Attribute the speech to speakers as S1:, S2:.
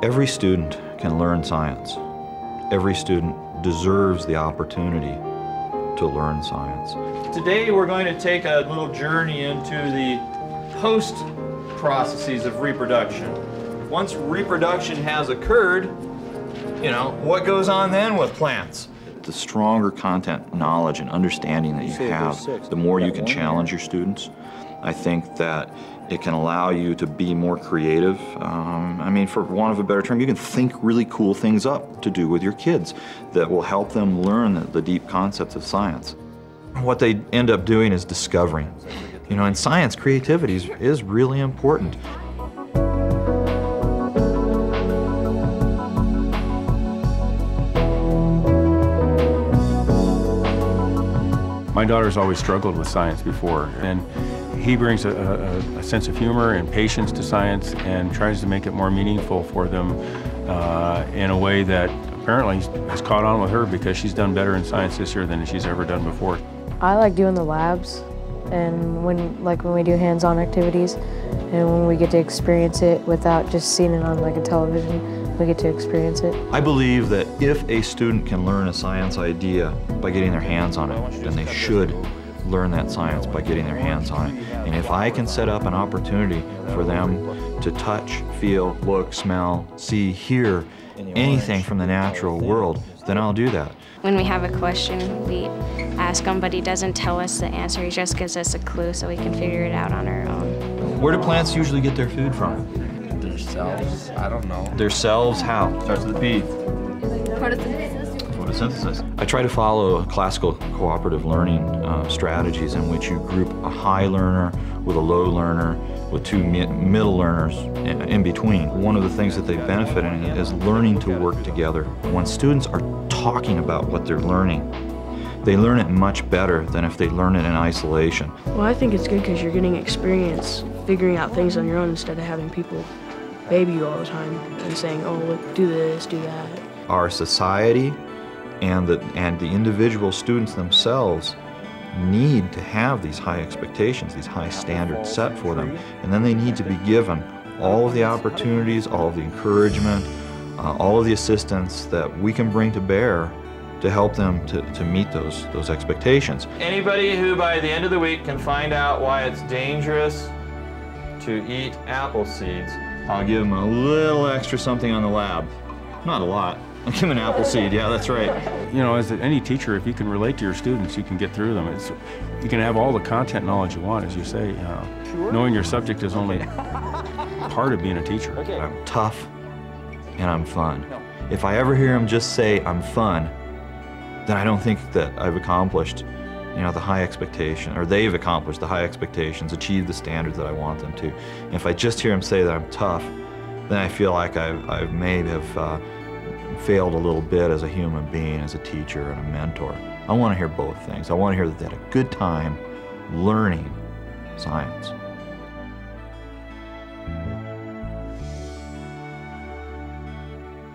S1: Every student can learn science. Every student deserves the opportunity to learn science.
S2: Today we're going to take a little journey into the post processes of reproduction. Once reproduction has occurred, what goes on then with plants?
S1: The stronger content, knowledge, and understanding that you have, the more you can challenge your students. I think that it can allow you to be more creative. For want of a better term, you can think really cool things up to do with your kids that will help them learn the deep concepts of science. What they end up doing is discovering. In science, creativity is really important.
S3: My daughter's always struggled with science before, and he brings a sense of humor and patience to science and tries to make it more meaningful for them in a way that apparently has caught on with her because she's done better in science this year than she's ever done before.
S4: I like doing the labs, and when we do hands-on activities and when we get to experience it without just seeing it on a television, we get to experience it.
S1: I believe that if a student can learn a science idea by getting their hands on it, then they should learn that science by getting their hands on it. And if I can set up an opportunity for them to touch, feel, look, smell, see, hear anything from the natural world, then I'll do that.
S5: When we have a question, we ask him, but he doesn't tell us the answer. He just gives us a clue so we can figure it out on our own.
S1: Where do plants usually get their food from?
S6: Their cells, I don't know.
S1: Their cells, how?
S6: Starts with a P.
S1: Photosynthesis. I try to follow classical cooperative learning strategies in which you group a high learner with a low learner with two middle learners in between. One of the things that they benefit in is learning to work together. When students are talking about what they're learning, they learn it much better than if they learn it in isolation.
S7: Well, I think it's good because you're getting experience figuring out things on your own instead of having people baby you all the time and saying, oh, look, do this, do that.
S1: Our society and the individual students themselves need to have these high expectations, these high standards set for them, and then they need to be given all of the opportunities, all of the encouragement, all of the assistance that we can bring to bear to help them to meet those expectations.
S2: Anybody who by the end of the week can find out why it's dangerous to eat apple seeds,
S1: I'll give them a little extra something on the lab. Not a lot. I'll give them an apple seed, yeah, that's right.
S3: As any teacher, if you can relate to your students, you can get through them. You can have all the content knowledge you want, as you say. Knowing your subject is only part of being a teacher.
S1: I'm tough and I'm fun. If I ever hear them just say, I'm fun, then I don't think that I've accomplished the high expectation, or they've accomplished the high expectations, achieved the standards that I want them to. And if I just hear them say that I'm tough, then I feel like I may have failed a little bit as a human being, as a teacher and a mentor. I want to hear both things. I want to hear that they had a good time learning science.